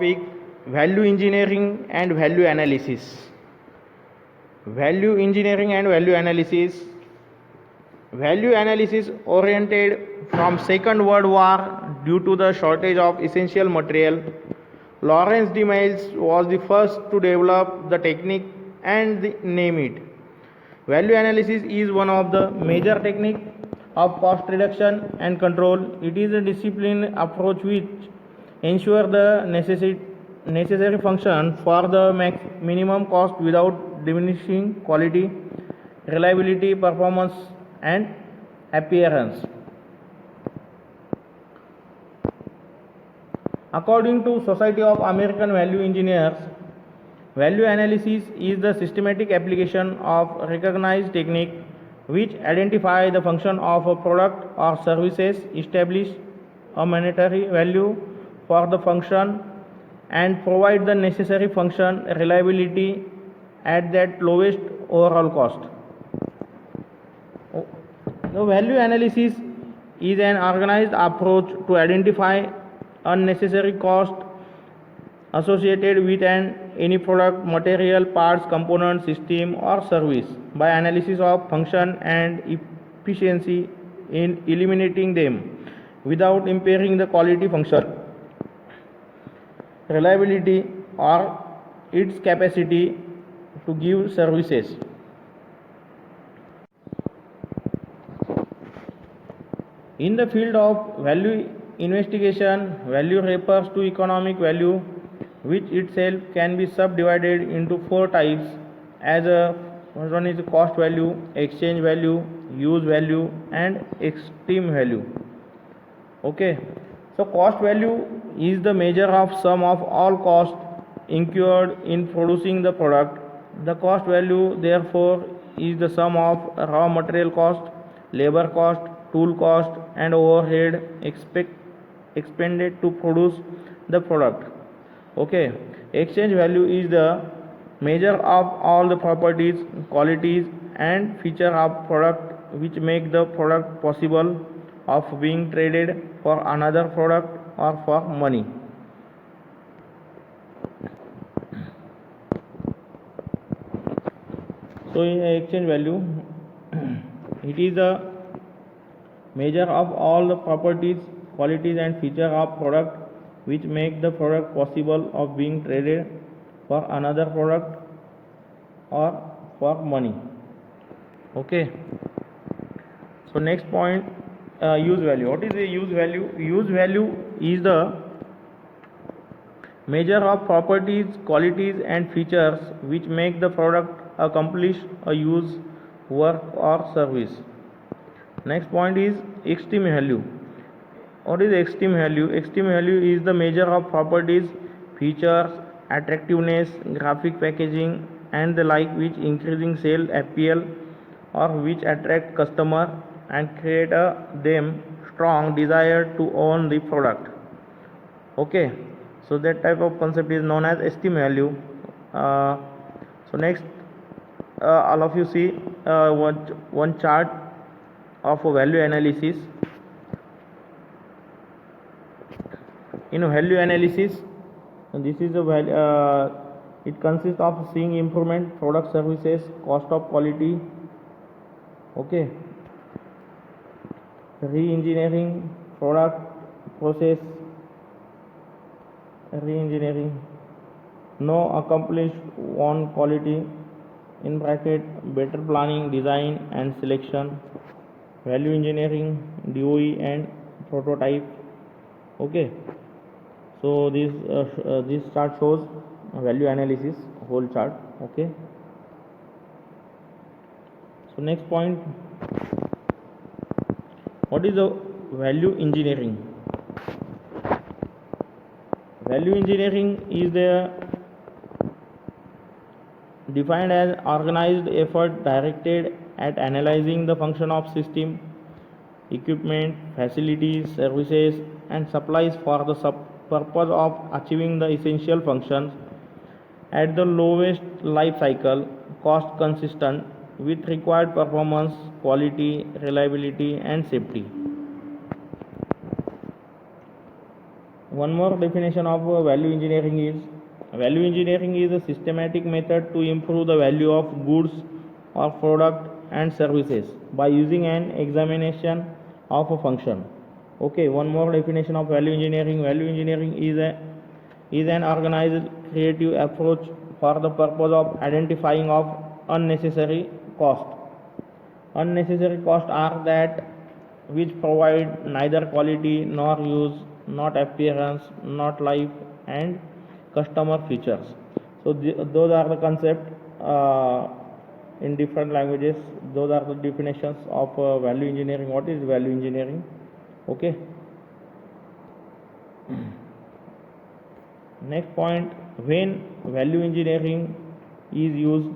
topic value engineering and value analysis. Value engineering and value analysis. Value analysis oriented from Second World War due to the shortage of essential material. Lawrence de Miles was the first to develop the technique and name it. Value analysis is one of the major techniques of cost reduction and control. It is a disciplined approach which ensures the necessary function for the minimum cost without diminishing quality, reliability, performance, and appearance. According to Society of American Value Engineers, value analysis is the systematic application of recognized technique which identify the function of a product or services, establish a monetary value for the function, and provide the necessary function reliability at that lowest overall cost. The value analysis is an organized approach to identify unnecessary cost associated with any product, material, parts, component, system, or service by analysis of function and efficiency in eliminating them without impairing the quality, function, reliability, or its capacity to give services. In the field of value investigation, value refers to economic value, which itself can be subdivided into four types as one is cost value, exchange value, use value, and esteem value. Okay, so cost value is the measure of sum of all costs incurred in producing the product. The cost value therefore is the sum of raw material cost, labor cost, tool cost, and overhead expended to produce the product. Okay, exchange value is the measure of all the properties, qualities, and features of product which make the product possible of being traded for another product or for money. So in exchange value, it is the measure of all the properties, qualities, and features of product which make the product possible of being traded for another product or for money. Okay, so next point, use value. What is the use value? Use value is the measure of properties, qualities, and features which make the product accomplish a use, work, or service. Next point is esteem value. What is esteem value? Esteem value is the measure of properties, features, attractiveness, graphic packaging, and the like which increasing sale appeal or which attract customer and create them strong desire to own the product. Okay, so that type of concept is known as esteem value. So next, all of you see one chart of value analysis. In value analysis, this is a value. It consists of seeing improvement, product, services, cost of quality. Okay, re-engineering, product, process, re-engineering, no accomplished one quality, in bracket better planning, design, and selection, value engineering, DOE, and prototype. Okay, so this chart shows value analysis whole chart. Okay, so next point, what is the value engineering? Value engineering is defined as organized effort directed at analyzing the function of system, equipment, facilities, services, and supplies for the purpose of achieving the essential functions at the lowest life cycle cost consistent with required performance, quality, reliability, and safety. one more definition of value engineering is value engineering is a systematic method to improve the value of goods or product and services by using an examination of a function. Okay, one more definition of value engineering. Value engineering is an organized creative approach for the purpose of identifying of unnecessary cost. Unnecessary costs are that which provide neither quality nor use, not appearance, not life, and customer features. So those are the concept in different languages. Those are the definitions of value engineering. What is value engineering? Okay. Next point, when value engineering is used.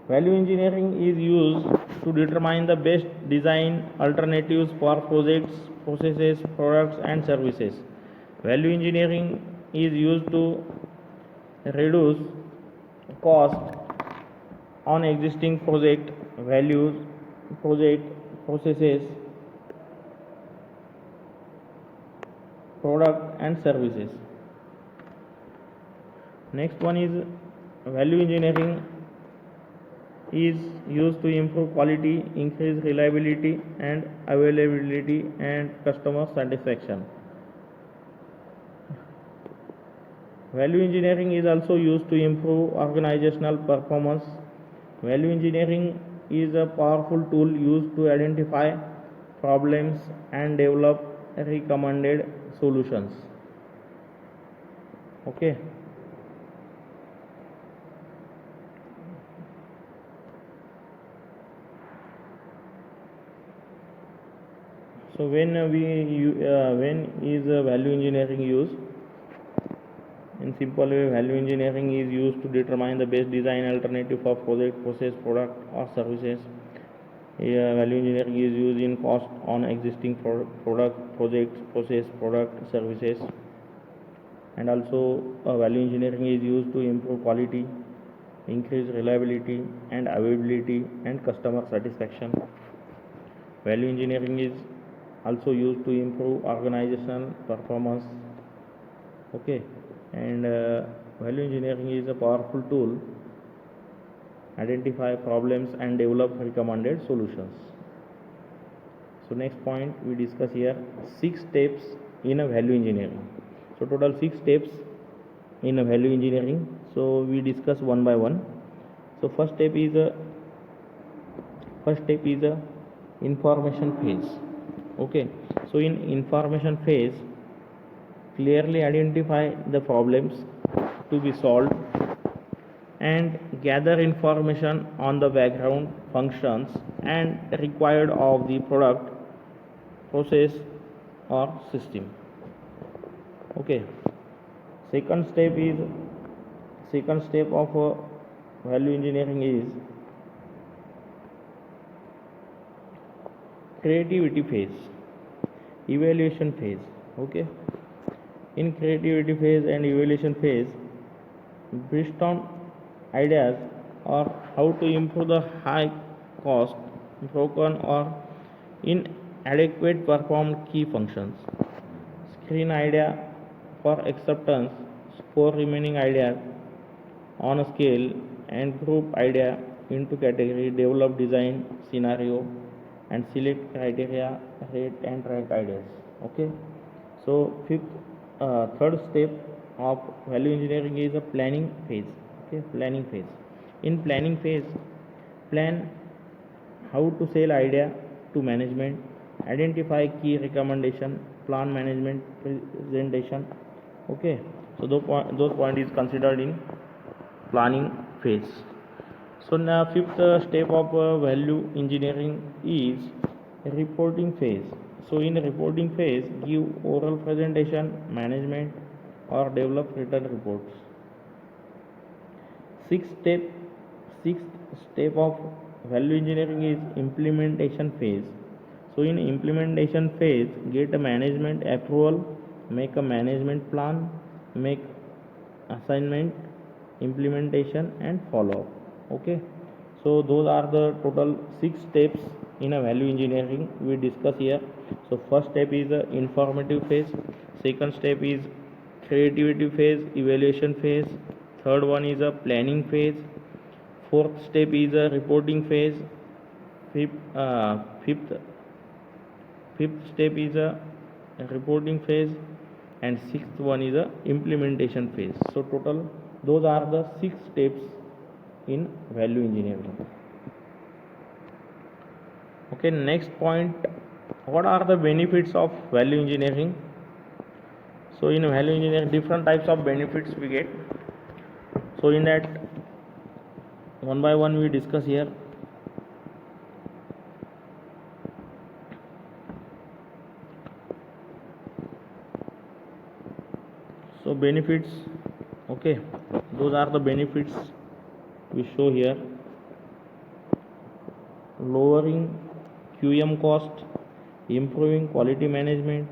Value engineering is used to determine the best design alternatives for projects, processes, products, and services. Value engineering is used to reduce cost on existing project values, project processes, product, and services. Next one is value engineering is used to improve quality, increase reliability and availability, and customer satisfaction. Value engineering is also used to improve organizational performance. Value engineering is a powerful tool used to identify problems and develop recommended solutions. Okay. So when is value engineering used? In simple way, value engineering is used to determine the best design alternative for project, process, product, or services. Value engineering is used in cost on existing product, projects, process, product, services, and also value engineering is used to improve quality, increase reliability and availability, and customer satisfaction. Value engineering is also used to improve organizational performance. Okay, and value engineering is a powerful tool identify problems and develop recommended solutions. So next point we discuss here 6 steps in a value engineering. So total 6 steps in a value engineering. So we discuss one by one. So first step is a information phase. Okay, so in information phase, clearly identify the problems to be solved and gather information on the background functions and required of the product, process or system. Okay, second step of value engineering is creativity phase, evaluation phase. Okay, in creativity phase and evaluation phase, brainstorm ideas or how to improve the high cost, broken or inadequate performed key functions. Screen idea for acceptance, score remaining ideas on a scale, and group idea into category, develop design scenario, and select criteria, rate and rank ideas. Okay, so third step of value engineering is a planning phase. Okay, planning phase. In planning phase, plan how to sell idea to management, identify key recommendation, plan management presentation. Okay, so those point is considered in planning phase. So now fifth step of value engineering is reporting phase. So in reporting phase, give oral presentation, management or develop written reports. Sixth step of value engineering is implementation phase. So in implementation phase, get a management approval, make a management plan, make assignment, implementation and follow up. Okay, so those are the total 6 steps in a value engineering we discuss here. So first step is the informative phase, second step is creativity phase, evaluation phase, third one is a planning phase, fourth step is a reporting phase, fifth step is a reporting phase, and sixth one is a implementation phase. So total those are the 6 steps in value engineering. Okay, next point, what are the benefits of value engineering? So in value engineering different types of benefits we get. So in that one by one we discuss here. So benefits, okay, those are the benefits we show here. Lowering QM cost, improving quality management,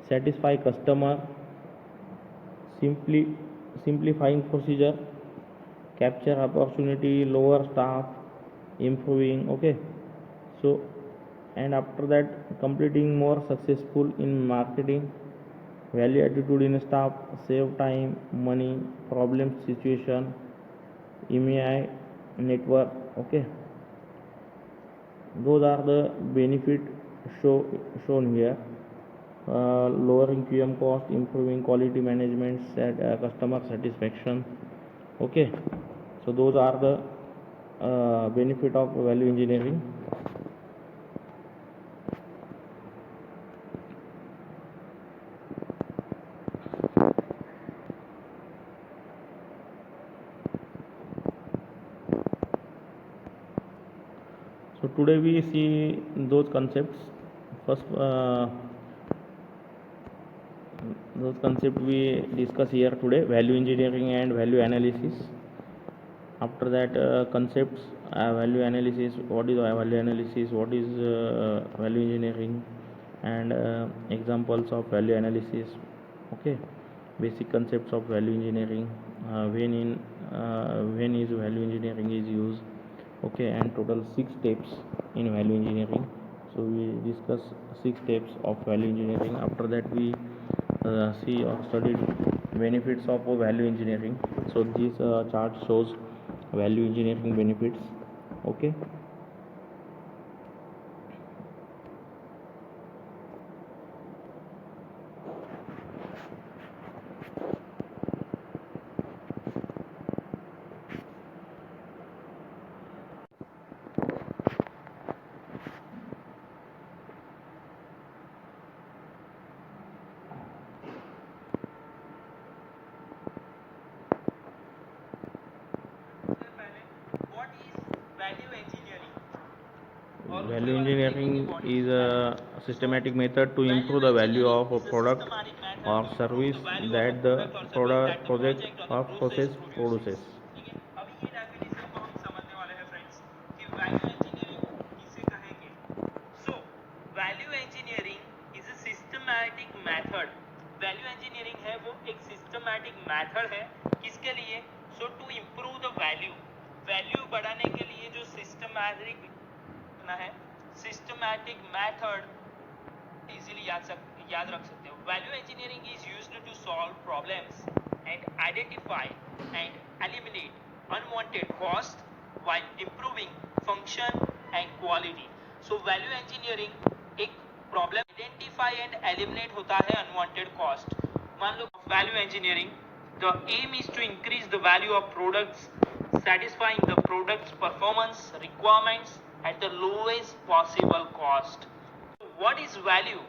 satisfy customer, simplifying procedure, capture opportunity, lower staff, improving, okay. So and after that completing more successful in marketing, value attitude in staff, save time, money, problem situation, MEI network, okay. Those are the benefit shown here. Lowering QM cost, improving quality management, customer satisfaction, okay. So those are the benefit of value engineering. So today we see those concepts. First those concepts we discuss here today, value engineering and value analysis. After that concepts, value analysis, what is value analysis, what is value engineering, and examples of value analysis, okay. Basic concepts of value engineering, when is value engineering is used, okay, and total 6 steps in value engineering. So we discuss 6 steps of value engineering. After that we see or studied benefits of value engineering. So this chart shows value engineering benefits, okay. Value engineering is a systematic method to improve the value of a product or service that the project or process produces. अभी ये definition को हम समझने वाले हैं friends कि value engineering किसे कहेंगे. So value engineering is a systematic method. Value engineering है वो एक सिस्टमैटिक मेथड है किसके लिए? सो टू इम्प्रूव द वैल्यू बढ़ाने के लिए जो सिस्टमैटिक है, सिस्टमैटिक मेथड इजीली याद रख सकते हो. Value engineering is used to solve problems and identify and eliminate unwanted cost while improving function and quality. So value engineering एक problem identify and eliminate होता है unwanted cost. मान लो value engineering, the aim is to increase the value of products, satisfying the product's performance requirements at the lowest possible cost. So what is value?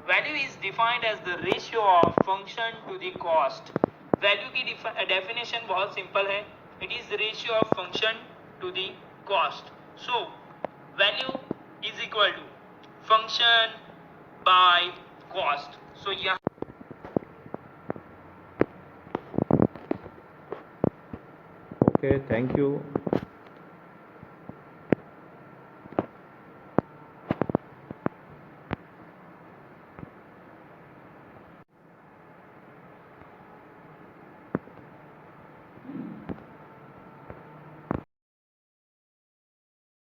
Value is defined as the ratio of function to the cost. Value की definition बहुत simple है. It is the ratio of function to the cost. So value is equal to function by cost. So yeah. Okay, thank you.